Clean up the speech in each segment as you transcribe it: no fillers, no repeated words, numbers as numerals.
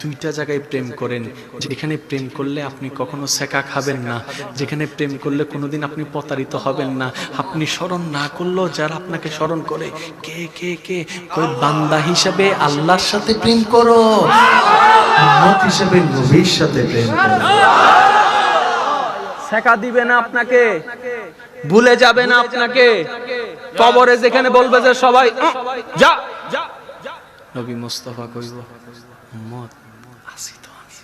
দুইটা জায়গায় প্রেম করেন, যেখানে প্রেম করলে আপনি কখনো সেকা খাবেন না, যেখানে প্রেম করলে কোনোদিন আপনি প্রতারিত হবেন না। আপনি স্মরণ না করলেও যারা আপনাকে স্মরণ করে, কে কে কে কই বান্দা হিসাবে আল্লাহর সাথে প্রেম করো, উম্মত হিসাবে নবীর সাথে প্রেম করো। সেকা দিবে না আপনাকে, ভুলে যাবে না আপনাকে। কবরে যেখানে বলবে যে সবাই যা, নবী মুস্তাফা কইব উম্মত আসি তো আমি।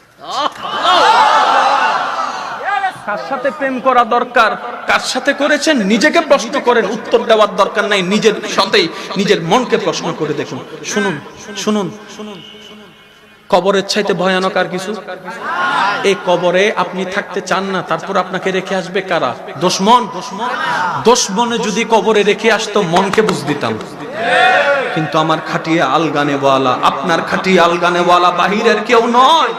কার সাথে প্রেম করা দরকার, কার সাথে করেছেন নিজেকে প্রশ্ন করেন, উত্তর দেওয়ার দরকার নাই। নিজের সাথেই নিজের মনকে প্রশ্ন করে দেখুন। শুনুন শুনুন, কবরের চাইতে ভয়ানক আর কিছু? এই কবরে আপনি থাকতে চান না, তারপর আপনাকে রেখে আসবে কারা? দুশমন। দুশমনে যদি কবরে রেখে আসতো মনকে বুঝ দিতাম, কিন্তু আমার খাটিয়া আলগানেওয়ালা, আপনার খাটিয়া আলগানেওয়ালা বাহিরের কেউ নয়।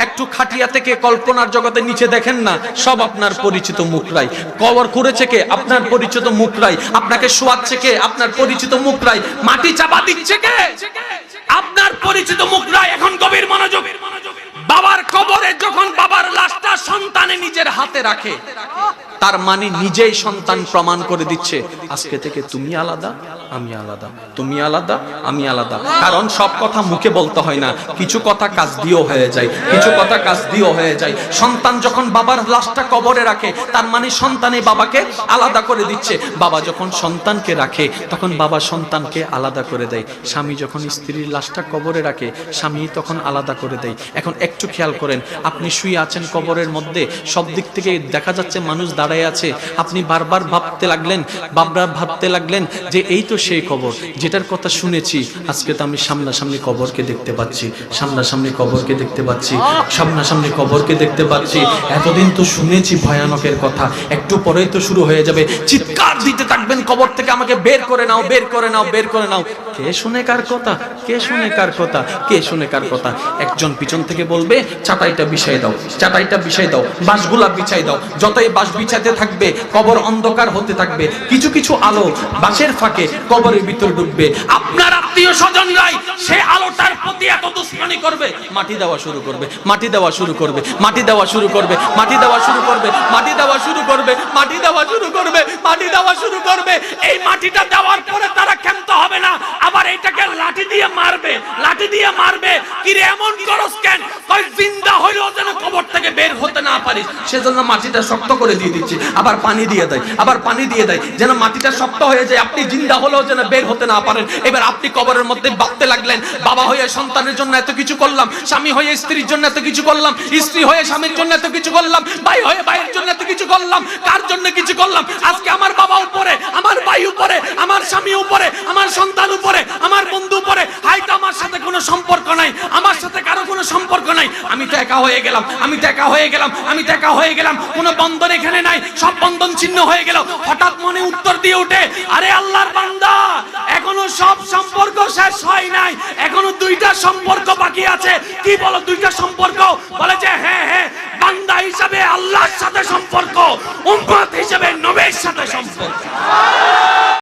একটু খাটিয়া থেকে কল্পনার জগতে নিচে দেখেন না, সব আপনার পরিচিত মুখরাই। কবর করেছে কে? আপনার পরিচিত মুখরাই। আপনাকে শোয়াচ্ছে কে? আপনার পরিচিত মুখরাই। মাটি চাপা দিচ্ছে কে? আপনার পরিচিত মুখরাই। এখন গভীর মনোযোগ। বাবার কবরে যখন বাবার লাশটা সন্তানে নিজের হাতে রাখে, তার মানে নিজেই সন্তান প্রমাণ করে দিচ্ছে আজকে থেকে তুমি আলাদা, আমি আলাদা, তুমি আলাদা, আমি আলাদা। কারণ সব কথা মুখে বলতে হয় না, কিছু কথা কাজ দিয়েও হয়ে যায়, কিছু কথা কাজ দিয়েও হয়ে যায়। সন্তান যখন বাবার লাশটা কবরে রাখে, তার মানে সন্তানে বাবাকে আলাদা করে দিচ্ছে। বাবা যখন সন্তানকে রাখে, তখন বাবা সন্তানকে আলাদা করে দেয়। স্বামী যখন স্ত্রীর লাশটা কবরে রাখে, স্বামী তখন আলাদা করে দেয়। এখন একটু খেয়াল করেন, আপনি শুয়ে আছেন কবরের মধ্যে, সব দিক থেকে দেখা যাচ্ছে মানুষ দাঁড়ায় আছে। আপনি বারবার ভাবতে লাগলেন যে এই তো সেই কবর যেটার কথা শুনেছি। আজকে তো আমি সামনাসামনি কবরকে দেখতে পাচ্ছি, সামনাসামনি কবরকে দেখতে পাচ্ছি, সামনাসামনি কবরকে দেখতে পাচ্ছি। এতদিন তো শুনেছি ভয়ানকের কথা, একটু পরেই তো শুরু হয়ে যাবে। চিৎকার দিতে থাকবেন কবর থেকে, আমাকে বের করে নাও, বের করে নাও, বের করে নাও। কে শুনে কার কথা? কে শুনে কার কথা? কে শুনে কার কথা? একজন পিছন থেকে বলবে চাটাইটা বিছাই দাও, চাটাইটা বিছাই দাও, বাঁশগুলা বিছাই দাও। যতই বাঁশ বিছাতে থাকবে কবর অন্ধকার হতে থাকবে। কিছু কিছু আলো বাঁশের ফাঁকে কবরের ভিতর ঢুকবে। আপনার আত্মীয় স্বজনরাই সে আলোটার প্রতি এত দুশ্মনী করবে, মাটি দেওয়া শুরু করবে, মাটি দেওয়া শুরু করবে, মাটি দেওয়া শুরু করবে, মাটি দেওয়া শুরু করবে, মাটি দেওয়া শুরু করবে, মাটি দেওয়া শুরু করবে, মাটি দেওয়া শুরু করবে। এই মাটিটা দেওয়ার পরে তারা ক্ষান্ত হবে না, আবার এটাকে লাঠি দিয়ে মারবে, লাঠি দিয়ে মারবে। কি রে এমন করস কেন? কই জিন্দা হইলেও যেন কবর থেকে বের হতে না পারিস, সেজন্য মাটিটা শক্ত করে দিয়ে দিচ্ছি। আবার পানি দিয়ে দেয়, আবার পানি দিয়ে দেয়, যেন মাটিটা শক্ত হয়ে যায়, আপনি জিন্দা হলেও যেন বের হতে না পারেন। এবার আপনি কবরের মধ্যে ভাবতে লাগলেন, বাবা হয়ে সন্তানের জন্য এত কিছু করলাম, স্বামী হয়ে স্ত্রীর জন্য এত কিছু করলাম, স্ত্রী হয়ে স্বামীর জন্য এত কিছু করলাম, ভাই হয়ে ভাইয়ের জন্য এত কিছু করলাম, কার জন্য কিছু করলাম? আজকে আমার বাবা উপরে, আমার ভাই উপরে, আমার স্বামী উপরে, আমার সন্তান উপরে, আমার বন্ধু উপরে। হয়তো আমার সাথে কোনো সম্পর্ক নাই, আমার সাথে কারো কোনো সম্পর্ক নাই। আমি তো একা হয়ে গেলাম, আমি তো একা হয়ে গেলাম, আমি তো একা হয়ে গেলাম। কোনো বন্ধন এখানে নাই, সব বন্ধন ছিন্ন হয়ে গেল। হঠাৎ মনে উত্তর দিয়ে ওঠে, আরে আল্লাহর বান্দা, এখনো সব সম্পর্ক শেষ হয় নাই, এখনো দুইটা সম্পর্ক বাকি আছে। কি বলো দুইটা সম্পর্ক? বলে যে হ্যাঁ হ্যাঁ, বান্দা হিসাবে আল্লাহর সাথে সম্পর্ক, উম্মত হিসাবে নবীর সাথে সম্পর্ক।